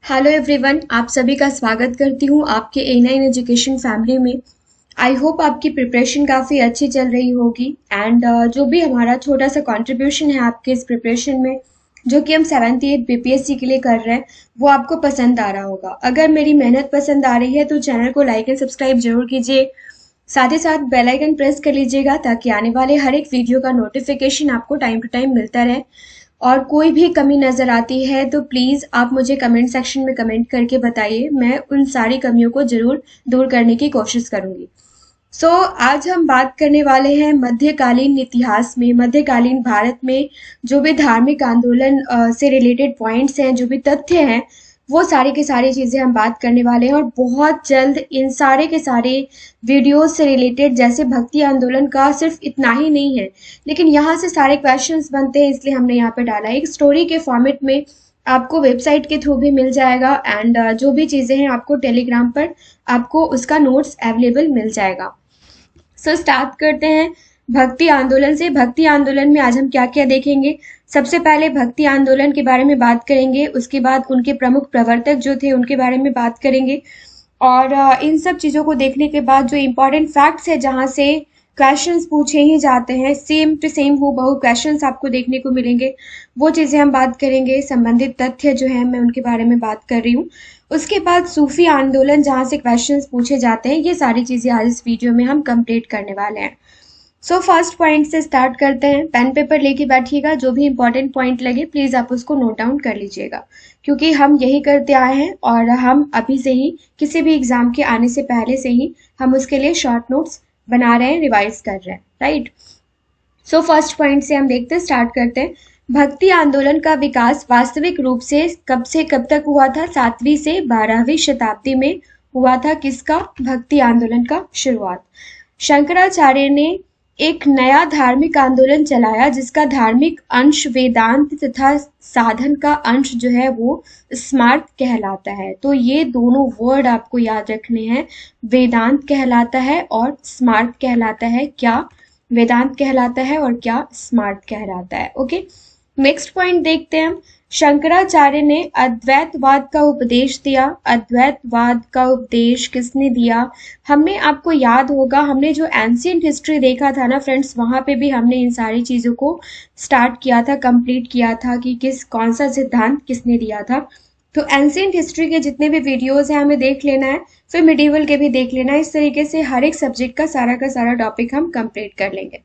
Hello everyone, आप सभी का स्वागत करती हूँ आपके A9 एजुकेशन फैमिली में। आई होप आपकी प्रिपरेशन काफ़ी अच्छी चल रही होगी एंड जो भी हमारा छोटा सा कंट्रीब्यूशन है आपके इस प्रिपरेशन में, जो कि हम 7th 8th BPSC के लिए कर रहे हैं, वो आपको पसंद आ रहा होगा। अगर मेरी मेहनत पसंद आ रही है तो चैनल को लाइक एंड सब्सक्राइब जरूर कीजिए। साथ ही साथ बेल आइकन प्रेस कर लीजिएगा ताकि आने वाले हर एक वीडियो का नोटिफिकेशन आपको टाइम टू टाइम मिलता रहे। और कोई भी कमी नज़र आती है तो प्लीज़ आप मुझे कमेंट सेक्शन में कमेंट करके बताइए, मैं उन सारी कमियों को ज़रूर दूर करने की कोशिश करूँगी। आज हम बात करने वाले हैं मध्यकालीन इतिहास में, मध्यकालीन भारत में जो भी धार्मिक आंदोलन से रिलेटेड पॉइंट्स हैं, जो भी तथ्य हैं, वो सारी की सारी चीज़ें हम बात करने वाले हैं। और बहुत जल्द इन सारे के सारे वीडियोस से रिलेटेड, जैसे भक्ति आंदोलन का सिर्फ इतना ही नहीं है, लेकिन यहाँ से सारे क्वेश्चंस बनते हैं, इसलिए हमने यहाँ पे डाला एक स्टोरी के फॉर्मेट में। आपको वेबसाइट के थ्रू भी मिल जाएगा एंड जो भी चीज़ें हैं आपको टेलीग्राम पर आपको उसका नोट्स अवेलेबल मिल जाएगा। स्टार्ट करते हैं भक्ति आंदोलन से। भक्ति आंदोलन में आज हम क्या क्या देखेंगे? सबसे पहले भक्ति आंदोलन के बारे में बात करेंगे, उसके बाद उनके प्रमुख प्रवर्तक जो थे उनके बारे में बात करेंगे। और इन सब चीज़ों को देखने के बाद जो इम्पोर्टेंट फैक्ट्स है, जहाँ से क्वेश्चंस पूछे ही जाते हैं, सेम टू सेम हूबहू क्वेश्चंस आपको देखने को मिलेंगे, वो चीज़ें हम बात करेंगे। संबंधित तथ्य जो है मैं उनके बारे में बात कर रही हूँ। उसके बाद सूफी आंदोलन, जहाँ से क्वेश्चंस पूछे जाते हैं, ये सारी चीज़ें आज इस वीडियो में हम कंप्लीट करने वाले हैं। फर्स्ट पॉइंट से स्टार्ट करते हैं। पेन पेपर लेके बैठिएगा, जो भी इंपॉर्टेंट पॉइंट लगे प्लीज़ आप उसको नोट डाउन कर लीजिएगा, क्योंकि हम यही करते आए हैं और हम अभी से ही किसी भी एग्जाम के आने से पहले से ही हम उसके लिए शॉर्ट नोट्स बना रहे हैं, रिवाइज कर रहे हैं, राइट। फर्स्ट पॉइंट से हम देखते हैं, स्टार्ट करते हैं। भक्ति आंदोलन का विकास वास्तविक रूप से कब तक हुआ था? 7वीं से 12वीं शताब्दी में हुआ था। किसका? भक्ति आंदोलन का शुरुआत। शंकराचार्य ने एक नया धार्मिक आंदोलन चलाया जिसका धार्मिक अंश वेदांत तथा साधन का अंश जो है वो स्मार्त कहलाता है। तो ये दोनों वर्ड आपको याद रखने हैं, वेदांत कहलाता है और स्मार्त कहलाता है। क्या वेदांत कहलाता है और क्या स्मार्त कहलाता है? ओके, नेक्स्ट पॉइंट देखते हैं हम। शंकराचार्य ने अद्वैतवाद का उपदेश दिया। अद्वैतवाद का उपदेश किसने दिया? हमने, आपको याद होगा, हमने जो एंशिएंट हिस्ट्री देखा था ना फ्रेंड्स, वहां पे भी हमने इन सारी चीजों को स्टार्ट किया था, कंप्लीट किया था कि कौन सा सिद्धांत किसने दिया था। तो एंशिएंट हिस्ट्री के जितने भी वीडियोस हैं हमें देख लेना है, फिर मिडिवल के भी देख लेना है। इस तरीके से हर एक सब्जेक्ट का सारा टॉपिक हम कंप्लीट कर लेंगे।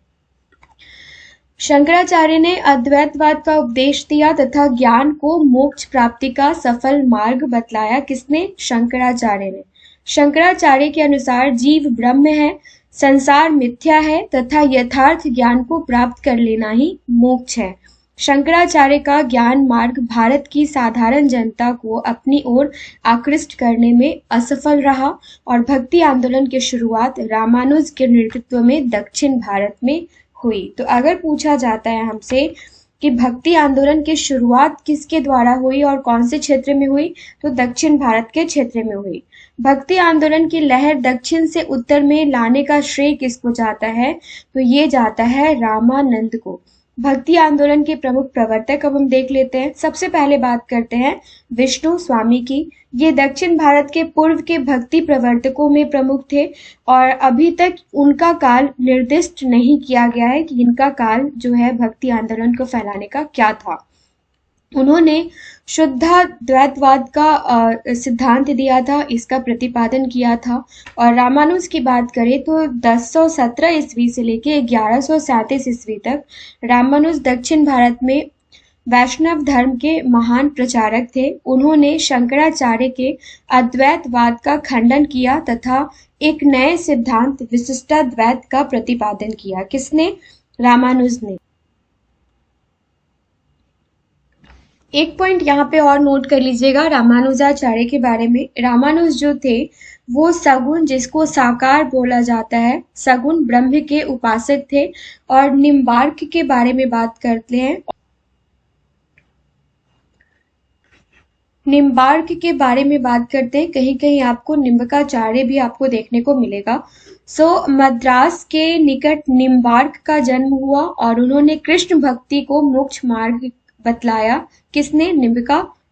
शंकराचार्य ने अद्वैतवाद का उपदेश दिया तथा ज्ञान को मोक्ष प्राप्ति का सफल मार्ग बतलाया। किसने? शंकराचार्य ने। शंकराचार्य के अनुसार जीव ब्रह्म है, संसार मिथ्या है तथा यथार्थ ज्ञान को प्राप्त कर लेना ही मोक्ष है। शंकराचार्य का ज्ञान मार्ग भारत की साधारण जनता को अपनी ओर आकृष्ट करने में असफल रहा और भक्ति आंदोलन की शुरुआत रामानुज के नेतृत्व में दक्षिण भारत में हुई। तो अगर पूछा जाता है हमसे कि भक्ति आंदोलन की शुरुआत किसके द्वारा हुई और कौन से क्षेत्र में हुई, तो दक्षिण भारत के क्षेत्र में हुई। भक्ति आंदोलन की लहर दक्षिण से उत्तर में लाने का श्रेय किसको जाता है? तो ये जाता है रामानंद को। भक्ति आंदोलन के प्रमुख प्रवर्तक अब हम देख लेते हैं। सबसे पहले बात करते हैं विष्णु स्वामी की। ये दक्षिण भारत के पूर्व के भक्ति प्रवर्तकों में प्रमुख थे और अभी तक उनका काल निर्दिष्ट नहीं किया गया है कि इनका काल जो है भक्ति आंदोलन को फैलाने का क्या था। उन्होंने शुद्धाद्वैतवाद का सिद्धांत दिया था, इसका प्रतिपादन किया था। और रामानुज की बात करें तो 1017 ईस्वी से लेके 1137 ईस्वी तक रामानुज दक्षिण भारत में वैष्णव धर्म के महान प्रचारक थे। उन्होंने शंकराचार्य के अद्वैतवाद का खंडन किया तथा एक नए सिद्धांत विशिष्टाद्वैत का प्रतिपादन किया। किसने? रामानुज ने। एक पॉइंट यहाँ पे और नोट कर लीजिएगा रामानुजाचार्य के बारे में। रामानुज जो थे वो सगुण, जिसको साकार बोला जाता है, सगुण ब्रह्म के उपासक थे। और निम्बार्क के बारे में बात करते हैं। निम्बार्क के बारे में बात करते हैं, कहीं कहीं आपको निम्बकाचार्य भी आपको देखने को मिलेगा। मद्रास के निकट निम्बार्क का जन्म हुआ और उन्होंने कृष्ण भक्ति को मोक्ष मार्ग बतलाया। किसने?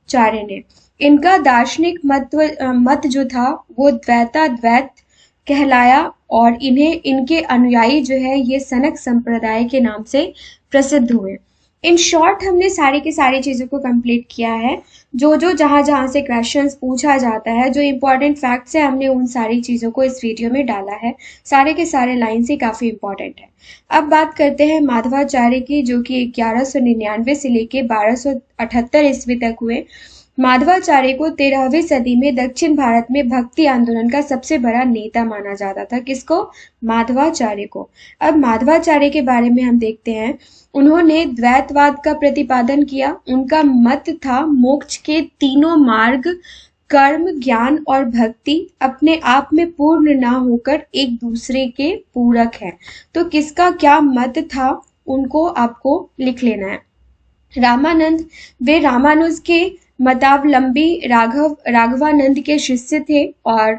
माधवाचार्य ने। इनका दार्शनिक मत जो था वो द्वैताद्वैत कहलाया और इन्हें इनके अनुयायी जो है ये सनक संप्रदाय के नाम से प्रसिद्ध हुए। इन शॉर्ट हमने सारी की सारी चीज़ों को कंप्लीट किया है। जो जहाँ जहाँ से क्वेश्चंस पूछा जाता है, जो इम्पोर्टेंट फैक्ट्स है, हमने उन सारी चीज़ों को इस वीडियो में डाला है। सारे के सारे लाइन्स ही काफ़ी इम्पोर्टेंट है। अब बात करते हैं माधवाचार्य की, जो कि 1199 से लेके 1278 ईस्वी तक हुए। माधवाचार्य को 13वीं सदी में दक्षिण भारत में भक्ति आंदोलन का सबसे बड़ा नेता माना जाता था। किसको? माधवाचार्य को। अब माधवाचार्य के बारे में हम देखते हैं। उन्होंने द्वैतवाद का प्रतिपादन किया। उनका मत था मोक्ष के तीनों मार्ग कर्म, ज्ञान और भक्ति अपने आप में पूर्ण ना होकर एक दूसरे के पूरक है। तो किसका क्या मत था उनको आपको लिख लेना है। रामानंद, वे रामानुज के मतावलंबी राघवानंद के शिष्य थे और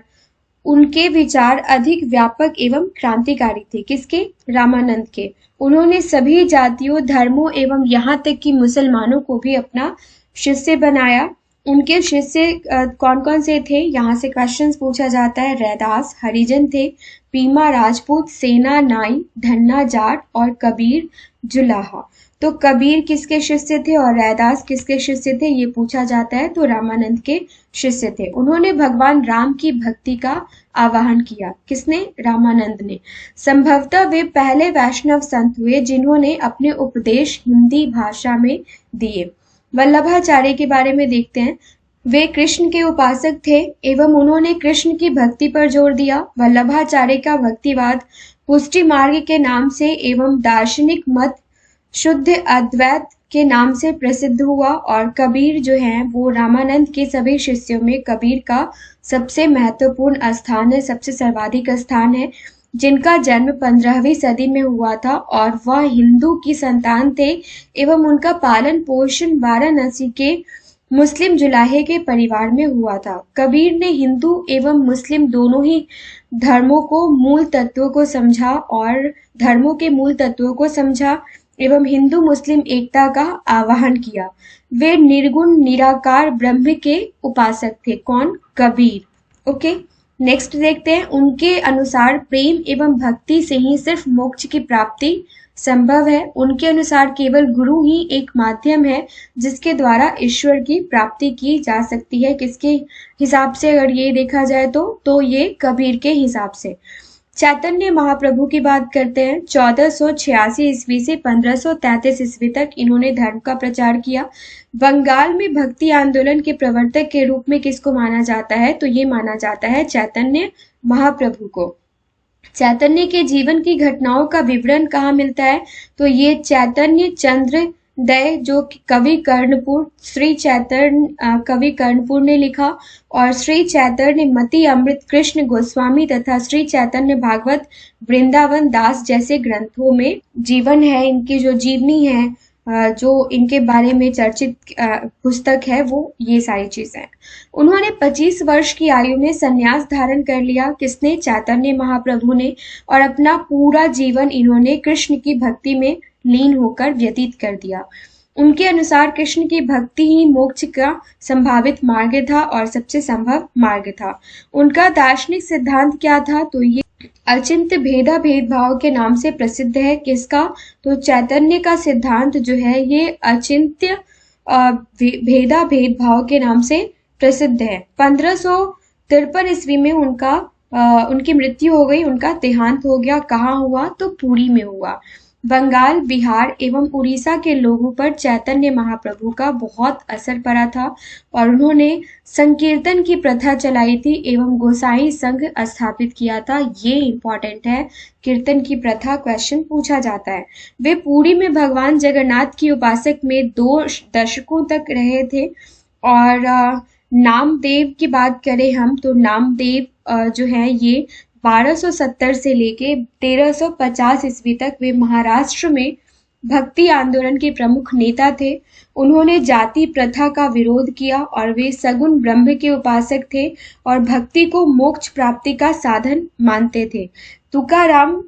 उनके विचार अधिक व्यापक एवं क्रांतिकारी थे। किसके? रामानंद के। उन्होंने सभी जातियों, धर्मों एवं यहाँ तक कि मुसलमानों को भी अपना शिष्य बनाया। उनके शिष्य कौन कौन से थे? यहाँ से क्वेश्चंस पूछा जाता है। रैदास हरिजन थे, पीमा राजपूत, सेना नाई, धन्ना जाट और कबीर जुलाहा। तो कबीर किसके शिष्य थे और रैदास किसके शिष्य थे, ये पूछा जाता है। तो रामानंद के शिष्य थे। उन्होंने भगवान राम की भक्ति का आवाहन किया। किसने? रामानंद ने। संभवतः वे पहले वैष्णव संत हुए जिन्होंने अपने उपदेश हिंदी भाषा में दिए। वल्लभाचार्य के बारे में देखते हैं। वे कृष्ण के उपासक थे एवं उन्होंने कृष्ण की भक्ति पर जोर दिया। वल्लभाचार्य का भक्तिवाद पुष्टि मार्ग के नाम से एवं दार्शनिक मत शुद्ध अद्वैत के नाम से प्रसिद्ध हुआ। और कबीर जो है वो रामानंद के सभी शिष्यों में कबीर का सबसे महत्वपूर्ण स्थान है, सबसे सर्वाधिक स्थान है, जिनका जन्म 15वीं सदी में हुआ था और वह हिंदू की संतान थे एवं उनका पालन पोषण वाराणसी के मुस्लिम जुलाहे के परिवार में हुआ था। कबीर ने हिंदू एवं मुस्लिम दोनों ही धर्मों को मूल तत्वों को समझा और धर्मों के मूल तत्वों को समझा एवं हिंदू मुस्लिम एकता का आह्वान किया। वे निर्गुण निराकार ब्रह्म के उपासक थे। कौन? कबीर। ओके, नेक्स्ट देखते हैं। उनके अनुसार प्रेम एवं भक्ति से ही सिर्फ मोक्ष की प्राप्ति संभव है। उनके अनुसार केवल गुरु ही एक माध्यम है जिसके द्वारा ईश्वर की प्राप्ति की जा सकती है। किसके हिसाब से अगर ये देखा जाए तो ये कबीर के हिसाब से। चैतन्य महाप्रभु की बात करते हैं। 1486 ईस्वी से 1533 ईस्वी तक इन्होंने धर्म का प्रचार किया। बंगाल में भक्ति आंदोलन के प्रवर्तक के रूप में किसको माना जाता है? तो ये माना जाता है चैतन्य महाप्रभु को। चैतन्य के जीवन की घटनाओं का विवरण कहाँ मिलता है? तो ये चैतन्य चंद्र दय जो कवि कर्णपुर, श्री चैतन्य कवि कर्णपुर ने लिखा और श्री चैतन्य मति अमृत कृष्ण गोस्वामी तथा श्री चैतन्य भागवत वृंदावन दास जैसे ग्रंथों में जीवन है, इनकी जो जीवनी है, जो इनके बारे में चर्चित पुस्तक है, वो ये सारी चीजें हैं। उन्होंने 25 वर्ष की आयु में संन्यास धारण कर लिया। किसने? चैतन्य महाप्रभु ने। और अपना पूरा जीवन इन्होंने कृष्ण की भक्ति में लीन होकर व्यतीत कर दिया। उनके अनुसार कृष्ण की भक्ति ही मोक्ष का संभावित मार्ग था और सबसे संभव मार्ग था। उनका दार्शनिक सिद्धांत क्या था? तो ये अचिंत्य भेदा भेदभाव के नाम से प्रसिद्ध है। किसका? तो चैतन्य का सिद्धांत जो है ये अचिंत्य भेदा भेदभाव के नाम से प्रसिद्ध है। 1553 ईस्वी में उनकी मृत्यु हो गई, उनका देहांत हो गया। कहाँ हुआ? तो पुरी में हुआ। बंगाल, बिहार एवं उड़ीसा के लोगों पर चैतन्य महाप्रभु का बहुत असर पड़ा था और उन्होंने संकीर्तन की प्रथा चलाई थी एवं गोसाई संघ स्थापित किया था। ये इंपॉर्टेंट है, कीर्तन की प्रथा क्वेश्चन पूछा जाता है। वे पुरी में भगवान जगन्नाथ की उपासक में 2 दशकों तक रहे थे। और नामदेव की बात करें हम तो नामदेव जो है ये 1270 से लेके 1350 ईस्वी तक वे महाराष्ट्र में भक्ति आंदोलन के प्रमुख नेता थे। उन्होंने जाति प्रथा का विरोध किया और वे सगुण ब्रह्म के उपासक थे और भक्ति को मोक्ष प्राप्ति का साधन मानते थे। तुकाराम,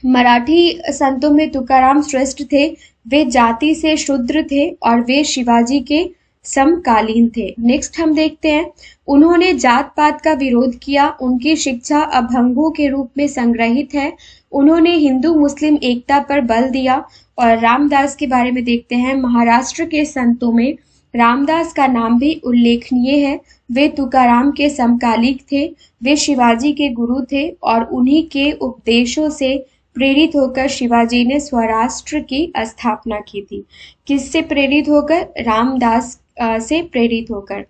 मराठी संतों में तुकाराम श्रेष्ठ थे। वे जाति से शूद्र थे और वे शिवाजी के समकालीन थे। नेक्स्ट हम देखते हैं, उन्होंने जात पात का विरोध किया, उनकी शिक्षा अभंगों के रूप में संग्रहित है। उन्होंने हिंदू मुस्लिम एकता पर बल दिया। और रामदास के बारे में देखते हैं, महाराष्ट्र के संतों में रामदास का नाम भी उल्लेखनीय है। वे तुकाराम के समकालिक थे। वे शिवाजी के गुरु थे और उन्हीं के उपदेशों से प्रेरित होकर शिवाजी ने स्वराष्ट्र की स्थापना की थी। किससे प्रेरित होकर? रामदास से प्रेरित होकर।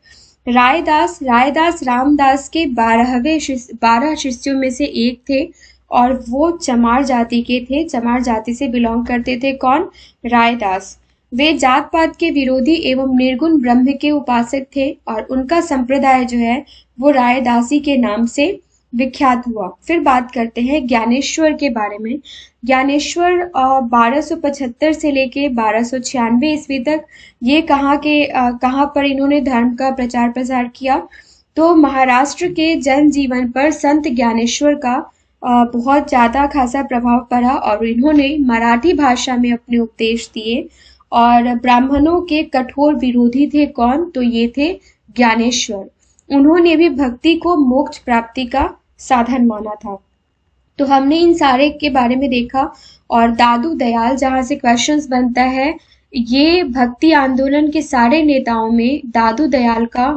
रायदास रामदास के 12 शिष्यों में से एक थे और वो चमार जाति के थे। चमार जाति से बिलोंग करते थे। कौन? रायदास। वे जात पात के विरोधी एवं निर्गुण ब्रह्म के उपासक थे और उनका संप्रदाय जो है वो रायदासी के नाम से विख्यात हुआ। फिर बात करते हैं ज्ञानेश्वर के बारे में। ज्ञानेश्वर 1275 से लेके 1296 ईस्वी तक ये कहाँ पर इन्होंने धर्म का प्रचार प्रसार किया? तो महाराष्ट्र के जनजीवन पर संत ज्ञानेश्वर का बहुत ज्यादा खासा प्रभाव पड़ा और इन्होंने मराठी भाषा में अपने उपदेश दिए और ब्राह्मणों के कठोर विरोधी थे। कौन? तो ये थे ज्ञानेश्वर। उन्होंने भी भक्ति को मोक्ष प्राप्ति का साधन माना था। तो हमने इन सारे के बारे में देखा। और दादू दयाल, जहां से क्वेश्चंस बनता है, ये भक्ति आंदोलन के सारे नेताओं में दादू दयाल का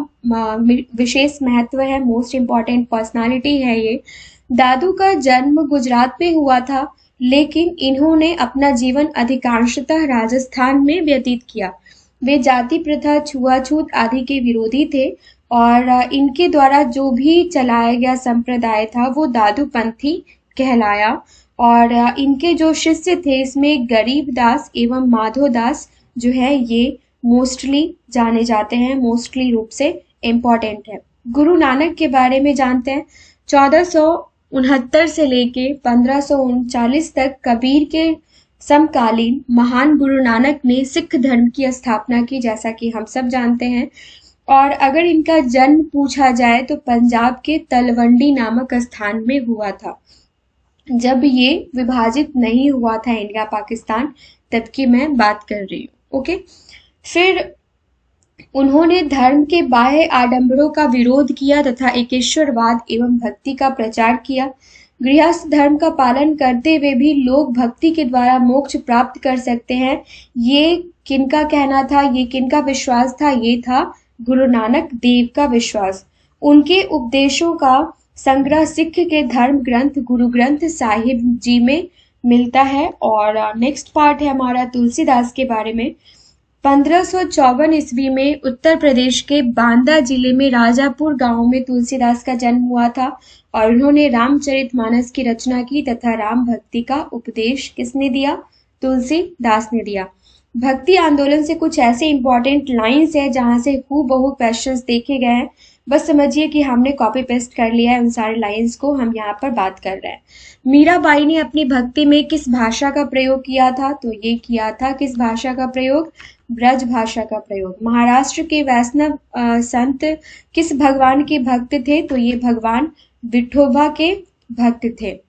विशेष महत्व है। मोस्ट इम्पॉर्टेंट पर्सनालिटी है ये। दादू का जन्म गुजरात में हुआ था, लेकिन इन्होंने अपना जीवन अधिकांशतः राजस्थान में व्यतीत किया। वे जाति प्रथा, छुआछूत आदि के विरोधी थे और इनके द्वारा जो भी चलाया गया संप्रदाय था वो दादूपंथी कहलाया। और इनके जो शिष्य थे इसमें गरीबदास एवं माधोदास जो है ये मोस्टली जाने जाते हैं, मोस्टली रूप से इम्पोर्टेंट है। गुरु नानक के बारे में जानते हैं। 1469 से लेके 1539 तक कबीर के समकालीन महान गुरु नानक ने सिख धर्म की स्थापना की, जैसा कि हम सब जानते हैं। और अगर इनका जन्म पूछा जाए तो पंजाब के तलवंडी नामक स्थान में हुआ था, जब ये विभाजित नहीं हुआ था इंडिया पाकिस्तान, तब की मैं बात कर रही हूँ। ओके। फिर उन्होंने धर्म के बाह्य आडंबरों का विरोध किया तथा एकेश्वरवाद एवं भक्ति का प्रचार किया। गृहस्थ धर्म का पालन करते हुए भी लोग भक्ति के द्वारा मोक्ष प्राप्त कर सकते हैं, ये किनका कहना था? ये किनका विश्वास था? ये था गुरु नानक देव का विश्वास। उनके उपदेशों का संग्रह सिख के धर्म ग्रंथ गुरु ग्रंथ साहिब जी में मिलता है। और नेक्स्ट पार्ट है हमारा तुलसीदास के बारे में। 1554 ईस्वी में उत्तर प्रदेश के बांदा जिले में राजापुर गांव में तुलसीदास का जन्म हुआ था और उन्होंने रामचरितमानस की रचना की तथा राम भक्ति का उपदेश किसने दिया? तुलसीदास ने दिया। भक्ति आंदोलन से कुछ ऐसे इंपॉर्टेंट लाइंस है जहां से हूबहू क्वेश्चंस देखे गए हैं। बस समझिए कि हमने कॉपी पेस्ट कर लिया है उन सारे लाइंस को, हम यहाँ पर बात कर रहे हैं। मीराबाई ने अपनी भक्ति में किस भाषा का प्रयोग किया था? तो ये किया था किस भाषा का प्रयोग? ब्रज भाषा का प्रयोग। महाराष्ट्र के वैष्णव संत किस भगवान के भक्त थे? तो ये भगवान विठोबा के भक्त थे।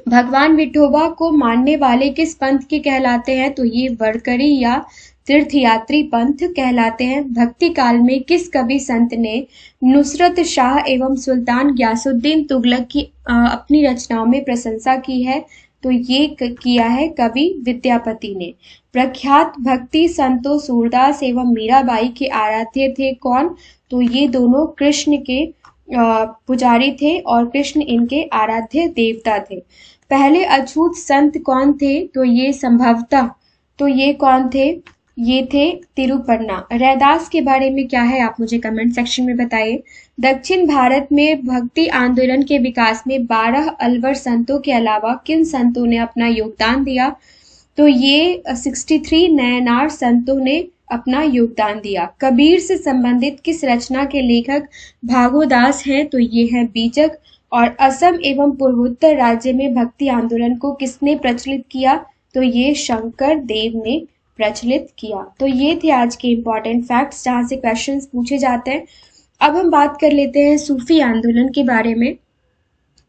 भगवान विठोबा को मानने वाले किस पंथ के कहलाते हैं? तो ये वरकरी या तीर्थयात्री पंथ कहलाते हैं। भक्ति काल में किस कवि संत ने नुसरत शाह एवं सुल्तान ग्यासुद्दीन तुगलक की अपनी रचनाओं में प्रशंसा की है? तो ये किया है कवि विद्यापति ने। प्रख्यात भक्ति संतों सूरदास एवं मीराबाई के आराध्य थे कौन? तो ये दोनों कृष्ण के पुजारी थे और कृष्ण इनके आराध्य देवता थे। पहले अछूत संत कौन थे? तो ये संभवतः तो ये कौन थे? ये थे तिरुपन्ना। रैदास के बारे में क्या है आप मुझे कमेंट सेक्शन में बताइए। दक्षिण भारत में भक्ति आंदोलन के विकास में 12 अलवर संतों के अलावा किन संतों ने अपना योगदान दिया? तो ये 63 नयनार संतों ने अपना योगदान दिया। कबीर से संबंधित किस रचना के लेखक भागोदास हैं? तो ये है बीजक। और असम एवं पूर्वोत्तर राज्य में भक्ति आंदोलन को किसने प्रचलित किया? तो ये शंकर देव ने प्रचलित किया। तो ये थे आज के इम्पोर्टेंट फैक्ट्स जहाँ से क्वेश्चंस पूछे जाते हैं। अब हम बात कर लेते हैं सूफी आंदोलन के बारे में।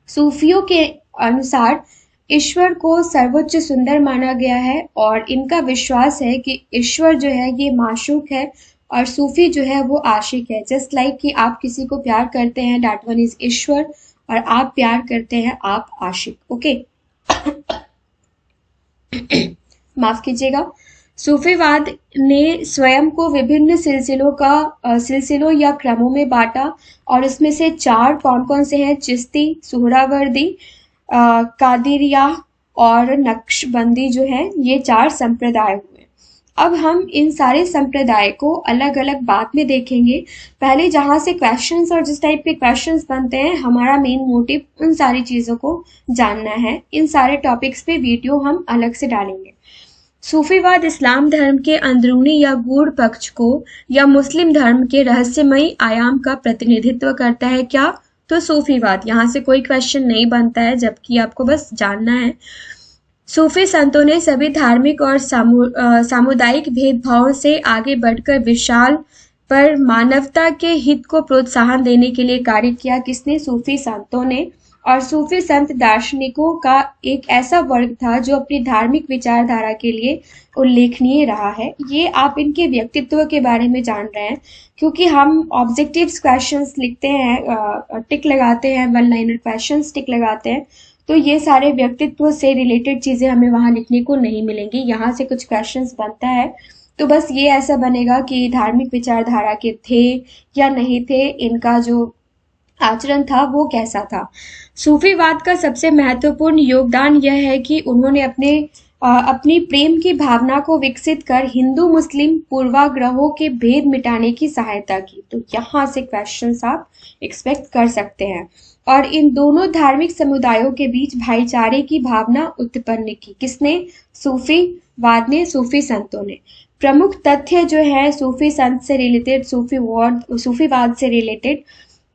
सूफियों के अनुसार ईश्वर को सर्वोच्च सुंदर माना गया है और इनका विश्वास है कि ईश्वर जो है ये माशूक है और सूफी जो है वो आशिक है। जस्ट लाइक कि आप किसी को प्यार करते हैं, दैट वन इज ईश्वर, और आप प्यार करते हैं, आप आशिक। ओके, माफ कीजिएगा। सूफीवाद ने स्वयं को विभिन्न सिलसिलों या क्रमों में बांटा, और उसमें से चार कौन कौन से हैं? चिश्ती, सुहरावर्दी, कादिरिया और नक्शबंदी जो है, ये चार संप्रदाय हुए। अब हम इन सारे संप्रदाय को अलग अलग बाद में देखेंगे। पहले जहां से क्वेश्चंस और जिस टाइप के क्वेश्चंस बनते हैं, हमारा मेन मोटिव उन सारी चीजों को जानना है। इन सारे टॉपिक्स पे वीडियो हम अलग से डालेंगे। सूफीवाद इस्लाम धर्म के अंदरूनी या गूढ़ पक्ष को या मुस्लिम धर्म के रहस्यमयी आयाम का प्रतिनिधित्व करता है। क्या? तो सूफीवाद, यहाँ से कोई क्वेश्चन नहीं बनता है, जबकि आपको बस जानना है। सूफी संतों ने सभी धार्मिक और सामुदायिक भेदभावों से आगे बढ़कर विशाल पर मानवता के हित को प्रोत्साहन देने के लिए कार्य किया। किसने? सूफी संतों ने। और सूफी संत दार्शनिकों का एक ऐसा वर्ग था जो अपनी धार्मिक विचारधारा के लिए उल्लेखनीय रहा है। ये आप इनके व्यक्तित्व के बारे में जान रहे हैं, क्योंकि हम ऑब्जेक्टिव क्वेश्चंस लिखते हैं, टिक लगाते हैं, वन लाइनर क्वेश्चंस टिक लगाते हैं, तो ये सारे व्यक्तित्व से रिलेटेड चीजें हमें वहां लिखने को नहीं मिलेंगी। यहाँ से कुछ क्वेश्चंस बनता है तो बस ये ऐसा बनेगा कि धार्मिक विचारधारा के थे या नहीं थे, इनका जो आचरण था वो कैसा था। सूफीवाद का सबसे महत्वपूर्ण योगदान यह है कि उन्होंने अपनी प्रेम की भावना को विकसित कर हिंदू मुस्लिम पूर्वाग्रहों के भेद मिटाने की सहायता की। तो यहाँ से क्वेश्चंस आप एक्सपेक्ट कर सकते हैं। और इन दोनों धार्मिक समुदायों के बीच भाईचारे की भावना उत्पन्न की। किसने? सूफीवाद ने, सूफी संतों ने। प्रमुख तथ्य जो है सूफी संत से रिलेटेड, सूफीवाद से रिलेटेड,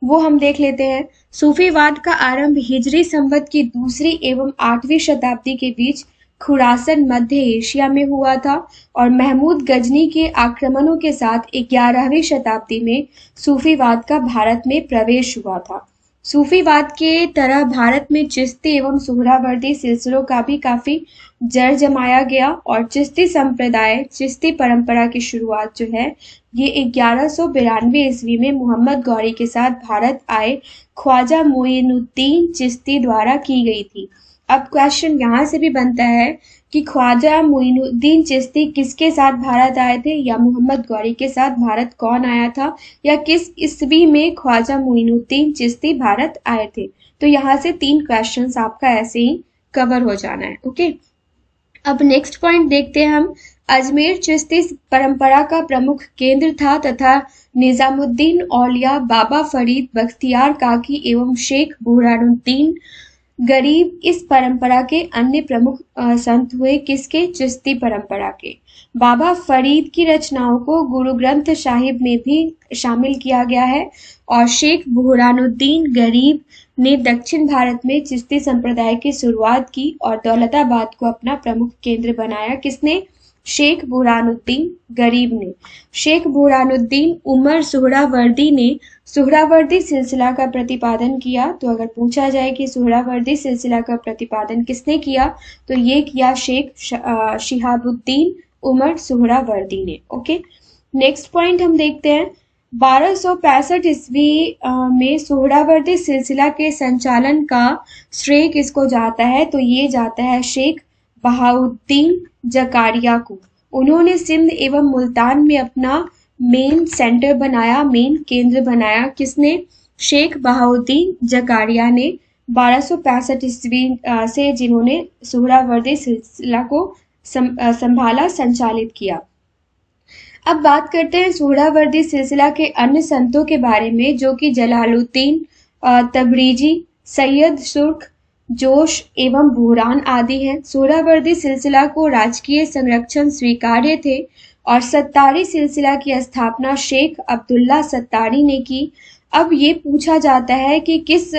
वो हम देख लेते हैं। सूफीवाद का आरंभ हिजरी संवत की 2री एवं 8वीं शताब्दी के बीच खुरासन मध्य एशिया में हुआ था, और महमूद गजनी के आक्रमणों के साथ 11वीं शताब्दी में सूफीवाद का भारत में प्रवेश हुआ था। सूफीवाद के तरह भारत में चिश्ती एवं सुहरावर्दी सिलसिलों का भी काफी जड़ जमाया गया, और चिश्ती संप्रदाय, चिश्ती परंपरा की शुरुआत जो है ये 1192 ईस्वी में मोहम्मद गौरी के साथ भारत आए ख्वाजा मोइनुद्दीन चिश्ती द्वारा की गई थी। अब क्वेश्चन यहाँ से भी बनता है कि ख्वाजा मोइनुद्दीन चिश्ती किसके साथ भारत आए थे, या मोहम्मद गौरी के साथ भारत कौन आया था, या किस ईस्वी में ख्वाजा मोइनुद्दीन चिश्ती भारत आए थे। तो यहाँ से 3 क्वेश्चंस आपका ऐसे ही कवर हो जाना है। ओके, अब नेक्स्ट पॉइंट देखते हैं हम। अजमेर चिश्ती परंपरा का प्रमुख केंद्र था तथा निजामुद्दीन औलिया, बाबा फरीद, बख्तियार काकी एवं शेख बुरहानुद्दीन गरीब इस परंपरा के अन्य प्रमुख संत हुए। किसके? चिश्ती परंपरा के। बाबा फरीद की रचनाओं को गुरु ग्रंथ साहिब में भी शामिल किया गया है, और शेख बुरहानुद्दीन गरीब ने दक्षिण भारत में चिश्ती संप्रदाय की शुरुआत की और दौलताबाद को अपना प्रमुख केंद्र बनाया। किसने? शेख बुरहानुद्दीन गरीब ने। शेख बुरहानुद्दीन उमर सुहरावर्दी ने सुहरावर्दी सिलसिला का प्रतिपादन किया। तो अगर पूछा जाए कि सुहरावर्दी सिलसिला का प्रतिपादन किसने किया, तो ये किया शेख शिहाबुद्दीन उमर सुहरावर्दी ने। ओके, नेक्स्ट पॉइंट हम देखते हैं। 1265 ईस्वी में सुहरावर्दी सिलसिला के संचालन का श्रेय किसको जाता है, तो ये जाता है शेख बहाउद्दीन जकारिया को। उन्होंने सिंध एवं मुल्तान में अपना मेन सेंटर बनाया, मेन केंद्र बनाया। किसने? शेख बहाउद्दीन जकारिया ने 1265 ईस्वी से, जिन्होंने सुहरावर्दी सिलसिला को संभाला, संचालित किया। अब बात करते हैं सुहरावर्दी सिलसिला के अन्य संतों के बारे में, जो कि जलालुद्दीन तबरीजी, सैयद सुर्ख, जोश एवं बुहरान आदि हैं। सुहरावर्दी सिलसिला को राजकीय संरक्षण स्वीकार्य थे, और सत्तारी सिलसिला की स्थापना शेख अब्दुल्ला सत्तारी ने की। अब ये पूछा जाता है कि किस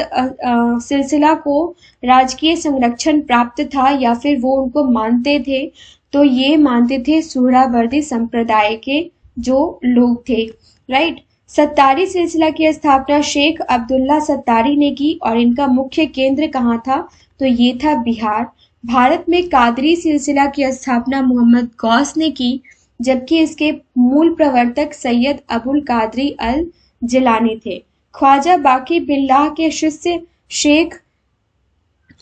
सिलसिला को राजकीय संरक्षण प्राप्त था, या फिर वो उनको मानते थे, तो ये मानते थे सुहरावर्दी संप्रदाय के जो लोग थे, राइट। सत्तारी सिलसिला की स्थापना शेख अब्दुल्ला सत्तारी ने की, और इनका मुख्य केंद्र कहाँ था, तो ये था बिहार। भारत में कादरी सिलसिला की स्थापना मोहम्मद गौस ने की, जबकि इसके मूल प्रवर्तक सैयद अबुल कादरी अल जिलानी थे। ख्वाजा बाकी बिल्लाह के शिष्य शेख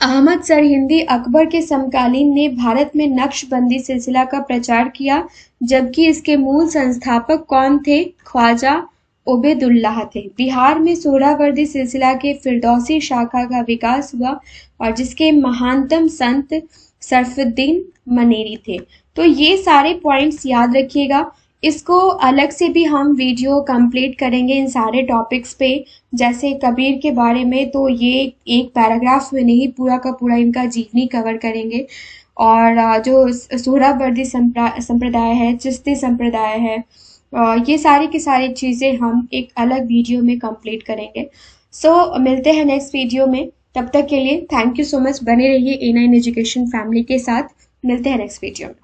अहमद सरहिंदी अकबर के समकालीन ने भारत में नक्शबंदी सिलसिला का प्रचार किया, जबकि इसके मूल संस्थापक कौन थे? ख्वाजा उबैदुल्लाह थे। बिहार में सोहरावर्दी सिलसिला के फिरदौसी शाखा का विकास हुआ और जिसके महानतम संत सरफुद्दीन मनेरी थे। तो ये सारे पॉइंट्स याद रखिएगा। इसको अलग से भी हम वीडियो कंप्लीट करेंगे इन सारे टॉपिक्स पे, जैसे कबीर के बारे में तो ये एक पैराग्राफ में नहीं, पूरा का पूरा इनका जीवनी कवर करेंगे। और जो सोहरावर्दी संप्रदाय है, चिश्ती संप्रदाय है, ये सारी की सारी चीज़ें हम एक अलग वीडियो में कंप्लीट करेंगे। सो मिलते हैं नेक्स्ट वीडियो में। तब तक के लिए थैंक यू सो मच। बने रहिए A9 एजुकेशन फैमिली के साथ। मिलते हैं नेक्स्ट वीडियो में।